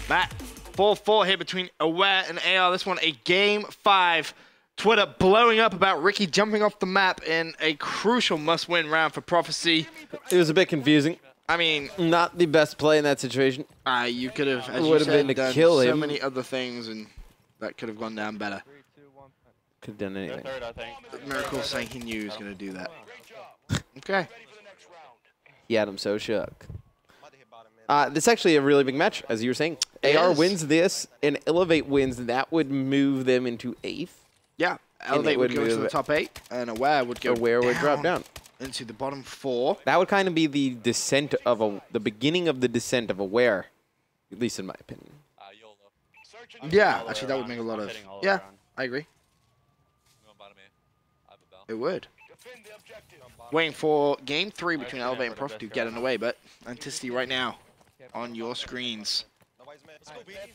Matt, 4-4 here between Aware and AR. This one, a game 5. Twitter blowing up about Ricky jumping off the map in a crucial must-win round for Prophecy. It was a bit confusing. I mean, not the best play in that situation. You could have, as would you have said, been to done kill so him. many other things, and that could have gone down better. Could have done anything. Miracle saying he knew he was going to do that. Okay. He had him so shook. This is actually a really big match, as you were saying. It AR is. wins this, and eLevate wins. That would move them into 8th. Yeah, eLevate would go to the top 8, and Aware would go drop down into the bottom 4. That would kind of be the descent of the beginning of the descent of Aware, at least in my opinion. Yeah, actually, that would make a lot of. Yeah, I agree. It would. Waiting for game 3 between eLevate and Prof to get in the way, but Anticity right now on your screens.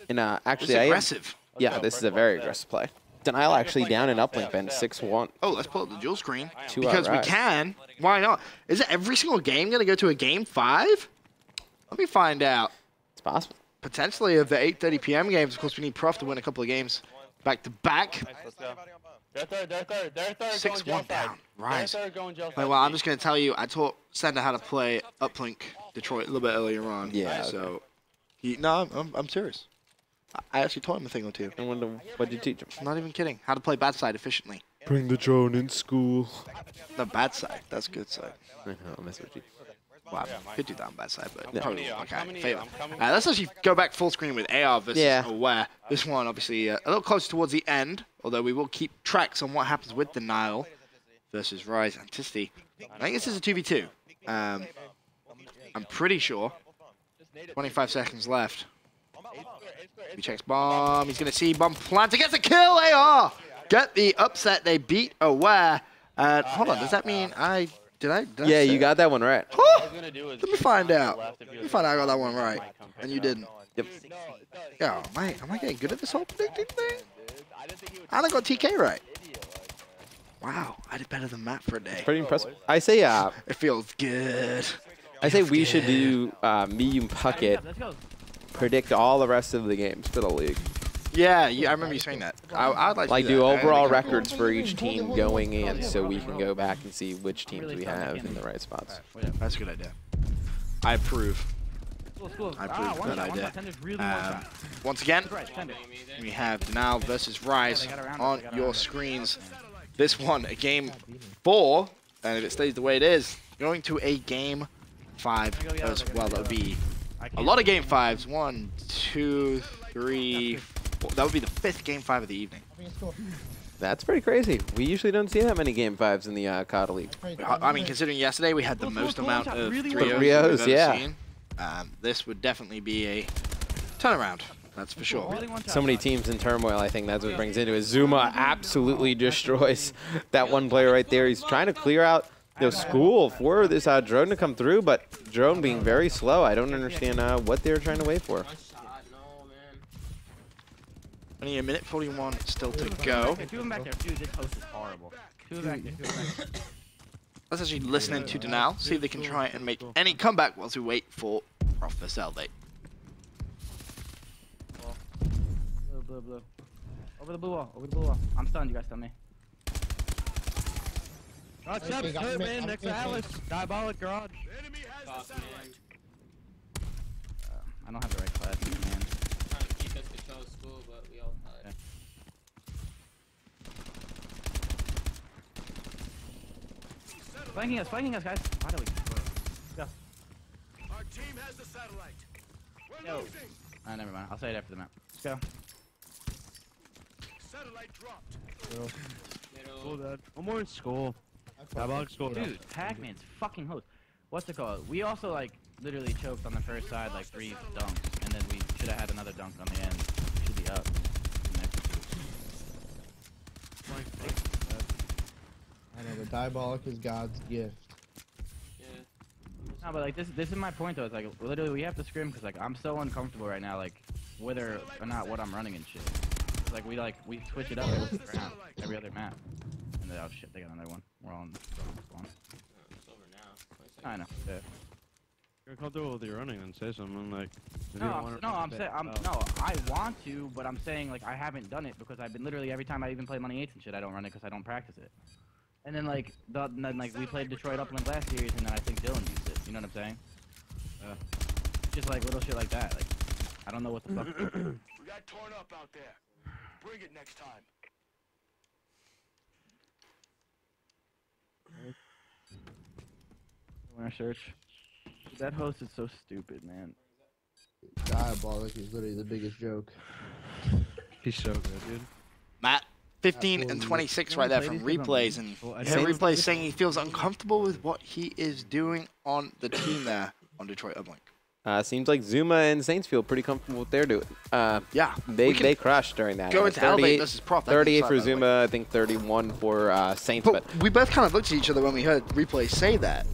And actually, This is aggressive. Yeah, this is a very aggressive play. Denial actually down in uplink bend 6-1. Oh, let's pull up the dual screen. 2 Because we outright. can. Why not? Is it every single game going to go to a game 5? Let me find out. It's possible. Potentially of the 8:30 p.m. games. Of course, we need Prof to win a couple of games back to back. They're third. 6-1 down. Rise. Well, Well, I'm just going to tell you, I taught Sender how to play uplink Detroit a little bit earlier on. Yeah, So, I'm serious. I actually taught him a thing or two. I wonder, what did you teach him? I'm not even kidding. How to play bad side efficiently. Bring the drone in school. The bad side. That's good side. I'll mess with you. Well, I could do that on bad side, but Yeah. probably won't work out in favor. Let's actually go back full screen with AR versus Aware. This one, obviously, a little closer towards the end, although we will keep tracks on what happens with Denial versus Rise Anticity. I think this is a 2v2. I'm pretty sure. 25 seconds left. He checks bomb. He's going to see bomb plant. He gets a kill, AR! Get the upset. They beat Aware. Hold on, does that mean Did I Yeah, say you got that one right. Let me find out. Let me find out I got that one right. And you didn't. Yep. Yo, am I getting good at this whole predicting thing? I got TK right. Wow, I did better than Matt for a day. Pretty impressive. I say, It feels good. we should do Medium Pucket, predict all the rest of the games for the league. Yeah, I remember you saying that. I'd like to Do that. overall I think records for each team going in, so we can go back and see which teams we have in the right spots. that's a good idea. I approve. I approve that idea. Once again, we have Denial versus Rise on your screens. This one, a game 4, and if it stays the way it is, going to a game 5 as well. That would be a lot of game 5s. 1, 2, 3, 4. That would be the 5th game 5 of the evening. That's pretty crazy. We usually don't see that many game 5s in the COD League. I mean, considering yesterday we had the most amount of 3-0s Rios, we've ever yeah. seen, this would definitely be a turnaround. That's for sure. So many teams in turmoil, I think that's what brings into it. Zuma absolutely destroys that one player right there. He's trying to clear out the school for this drone to come through, but drone being very slow. I don't understand what they're trying to wait for. Only a minute 41 still to go. Let's actually listen in to Denial, see if they can try and make any comeback whilst we wait for Prof versus eLevate. Blue. Over the blue wall. I'm stunned, you guys stun me. Watch up, third man next to Alice. Diabolic garage. I don't have the right class, man. Trying to keep us control of school, but we all tied. Flanking us, guys. Why do we? Go. Our team has the satellite. We're Yo. losing. Never mind. I'll say it after the map. Let's go. Satellite dropped. Middle. Dad. One more in school. Diabolic school. Dude, Pac-Man's fucking host. What's it called? We also, like, literally choked on the first side, like, 3 dunks. And then we should have had another dunk on the end. Should be up. I know, the diabolic is God's gift. Yeah. No, but, like, this is my point, though. It's, like, literally, we have to scrim because, like, I'm so uncomfortable right now, like, whether or not what I'm running and shit. It's like, we switch it up every other map. And then, oh, shit, they got another one. We're all in spawn. It's over now. 20 seconds. I know. Yeah. you're comfortable with your running, then say something like. I want to, but I'm saying like I haven't done it because I've been literally every time I even play Money 8s and shit, I don't run it because I don't practice it. And then like we played Detroit Upland last series, and then I think Dylan used it. You know what I'm saying? Just like little shit like that. Like I don't know what the fuck. We got torn up out there. Bring it next time. When I search, that host is so stupid, man. Diabolic is literally the biggest joke. He's so good, dude. Matt, 15 and 26 right there from replays, and replays saying he feels uncomfortable with what he is doing on the team there on Detroit Uplink. Seems like Zuma and Saints feel pretty comfortable with what they're doing. Yeah, they crushed during that. Go into eLevate versus Prof. 38 for Zuma, I think 31 for Saints. But we both kind of looked at each other when we heard replays say that.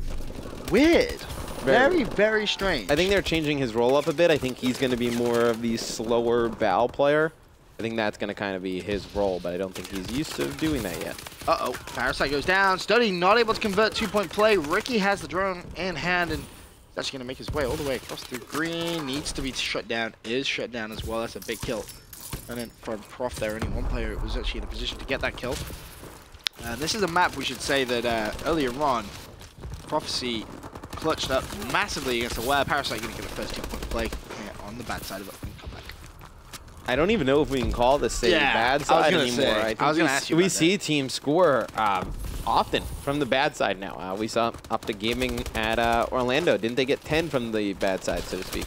Weird. Very, very strange. I think they're changing his role up a bit. I think he's going to be more of the slower bow player. I think that's going to kind of be his role, but I don't think he's used to doing that yet. Uh-oh. Parasite goes down. Study not able to convert two-point play. Ricky has the drone in hand, and he's actually going to make his way all the way across through green. Needs to be shut down. Is shut down as well. That's a big kill. And then from Prof there, only one player was actually in a position to get that kill. This is a map we should say that earlier on, Prophecy clutched up massively against Aware. Parasite going to get a first two-point play on the bad side of it. Come back. I don't even know if we can call this a bad side anymore. I was going to ask you. We see teams score often from the bad side now. We saw Opta Gaming at Orlando. Didn't they get 10 from the bad side, so to speak?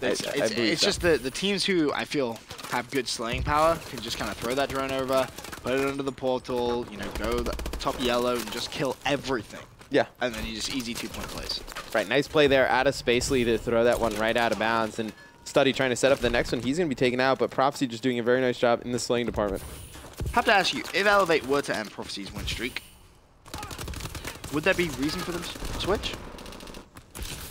It's just the teams who I feel have good slaying power can just kind of throw that drone over, put it under the portal, you know, go the top yellow and just kill everything. Yeah. And then you just easy two-point plays. Right, nice play there out of Spacely to throw that one right out of bounds. And Study trying to set up the next one. He's going to be taken out, but Prophecy just doing a very nice job in the slaying department. Have to ask you, if eLevate were to end Prophecy's win streak, would there be reason for them to switch?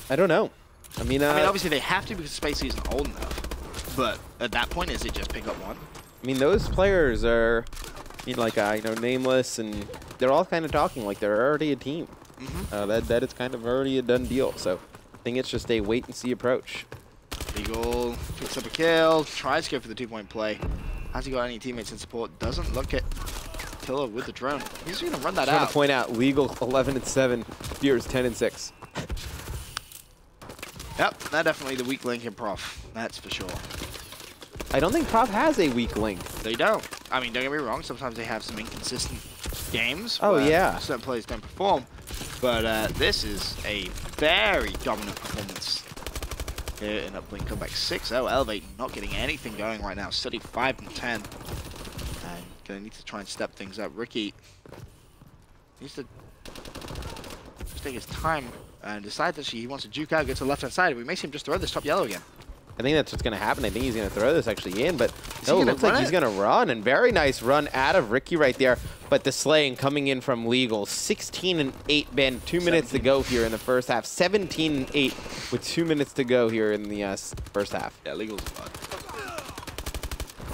I don't know. I mean, obviously they have to because Spacely isn't old enough. But at that point, is it just pick up one? I mean, those players are, you know, nameless, and they're all kind of talking like they're already a team. That is kind of already a done deal. So I think it's just a wait-and-see approach. Eagle picks up a kill, tries to go for the two-point play. Has he got any teammates in support? Doesn't look at Killer with the drone. He's going to run that out. I want to point out, Legal 11-7, Fears 10-6. Yep, they're definitely the weak link in Prof. That's for sure. I don't think Prof has a weak link. They don't. I mean, don't get me wrong. Sometimes they have some inconsistent games. Oh, yeah. Certain players don't perform. But this is a very dominant performance here in Uplink. Comeback 6-0. eLevate not getting anything going right now. Study 5 and 10. And going to need to try and step things up. Ricky needs to just take his time and decide that he wants to juke out, get to the left-hand side. We may see him just throw this top yellow again. I think that's what's going to happen. I think he's going to throw this actually in, but no, it looks like he's going to run. And very nice run out of Ricky right there. But the slaying coming in from Legal. 16 and 8, Ben. 2 minutes to go here in the first half. 17 and 8 with 2 minutes to go here in the first half. Yeah, Legal's bad.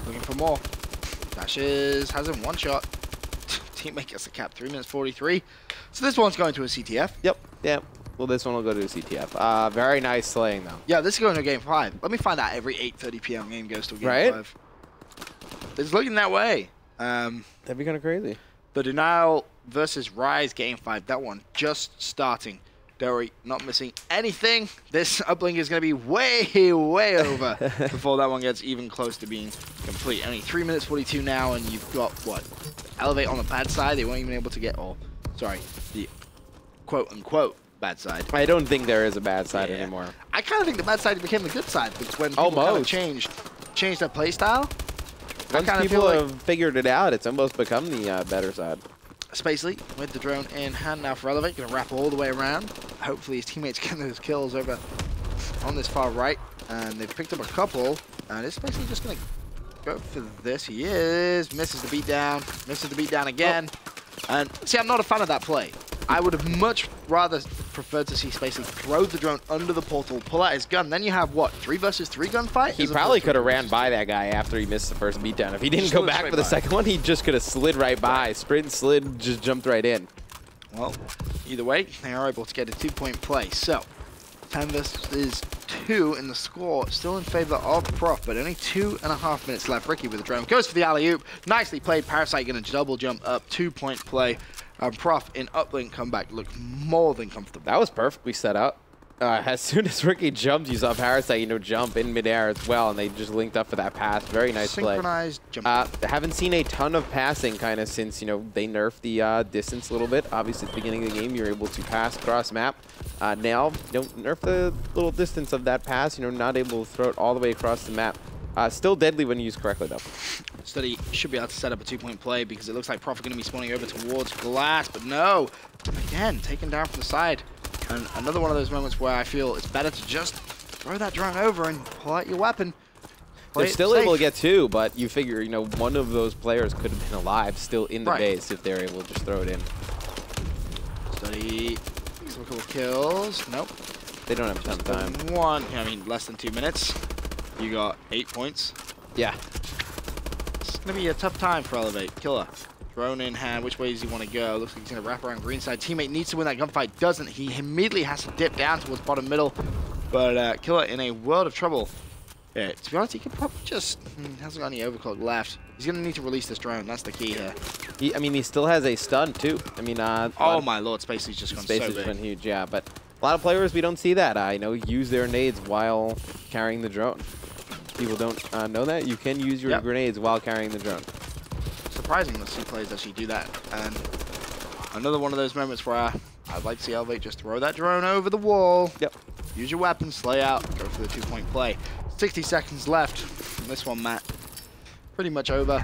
Looking for more. Dashes, has him one shot. Teammate gets the cap, 3 minutes 43. So this one's going to a CTF. Yep. Well, this one will go to a CTF. Very nice slaying, though. Yeah, this is going to Game 5. Let me find out every 8:30 p.m. game goes to a Game 5. It's looking that way. That'd be kind of crazy. The Denial versus Rise Game 5. That one just starting. Dory not missing anything. This uplink is going to be way, way over before that one gets even close to being complete. Only 3 minutes 42 now, and you've got, what? eLevate on the bad side. They weren't even able to get, the quote-unquote bad side. I don't think there is a bad side anymore. I kind of think the bad side became the good side because when people kind of changed their play style. Once people have figured it out, it's almost become the better side. Spacely with the drone in hand now for eLevate, going to wrap all the way around. Hopefully his teammates get those kills over on this far right, and they've picked up a couple. And it's basically just going to go for this. He is misses the beatdown again. And see, I'm not a fan of that play. I would have much rather preferred to see Spacely throw the drone under the portal, pull out his gun. Then you have, what, 3 versus 3 gunfight? He probably could have ran by that guy after he missed the first beatdown. If he didn't go back for the second one, he just could have slid right by. Sprint, slid, just jumped right in. Well, either way, they are able to get a 2-point play. So, 10 versus 2 in the score, still in favor of Prof, but only 2.5 minutes left. Ricky with the drone goes for the alley-oop. Nicely played. Parasite going to double jump up, 2-point play. Prof in uplink comeback looked more than comfortable. That was perfectly set up. As soon as Ricky jumped, you saw Parasite, jump in midair as well, and they just linked up for that pass. Very nice Synchronized play. Jump. Haven't seen a ton of passing kind of since, they nerfed the distance a little bit. Obviously, at the beginning of the game, you're able to pass across map. Now, don't nerf the little distance of that pass. Not able to throw it all the way across the map. Still deadly when used correctly, though. Study should be able to set up a 2-point play because it looks like Prof are going to be spawning over towards glass, but no. Again, taken down from the side. And another one of those moments where I feel it's better to just throw that drone over and pull out your weapon. They're still able to get 2, but you figure, one of those players could have been alive still in the base if they're able to just throw it in. Study, some couple kills. Nope. They don't have a ton of time. One, less than 2 minutes. You got 8 points. Yeah. It's going to be a tough time for eLevate. Killer. Drone in hand. Which way does he want to go? Looks like he's going to wrap around green side. Teammate needs to win that gunfight. Doesn't. He immediately has to dip down towards bottom middle. But Killer in a world of trouble. Yeah, to be honest, he could probably just... hasn't got any overclock left. He's going to need to release this drone. That's the key here. He still has a stun, too. Oh, my lord. Spacey's just gone so big. Spacey's been huge, yeah. But a lot of players, we don't see that. Use their nades while carrying the drone. People don't know that. You can use your grenades while carrying the drone. Surprising to see players actually do that. And another one of those moments where I'd like to see eLevate just throw that drone over the wall. Yep. Use your weapon, slay out, go for the 2-point play. 60 seconds left from this one, Matt. Pretty much over.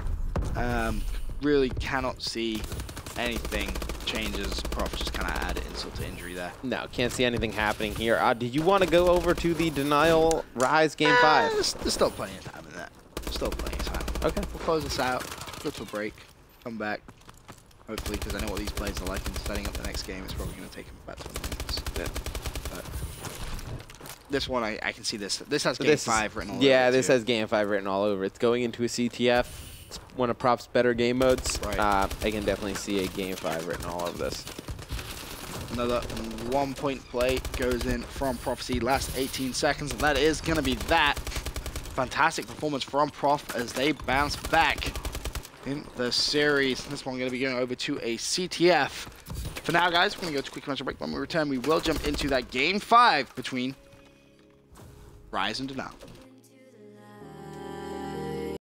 Really cannot see anything changes. Prof just kind of added insult to injury there. No, can't see anything happening here. Do you want to go over to the Denial Rise Game 5? There's still plenty of time in that. Still plenty of time. Okay. We'll close this out. Go to a break. Come back. Hopefully, because I know what these players are like in setting up the next game. It's probably going to take them about 20 minutes. Yeah. But this one, I can see this. This has Game 5 written all over it. Yeah, this has Game 5 written all over it. It's going into a CTF. It's one of Prof's better game modes. Right. I can definitely see a Game 5 written all over this. Another 1-point play goes in from Prophecy. Last 18 seconds. And that is going to be that. Fantastic performance from Prof as they bounce back in the series. This one going to be going over to a CTF. For now, guys, we're going to go to a quick commercial break. When we return, we will jump into that Game 5 between Rise and Denial.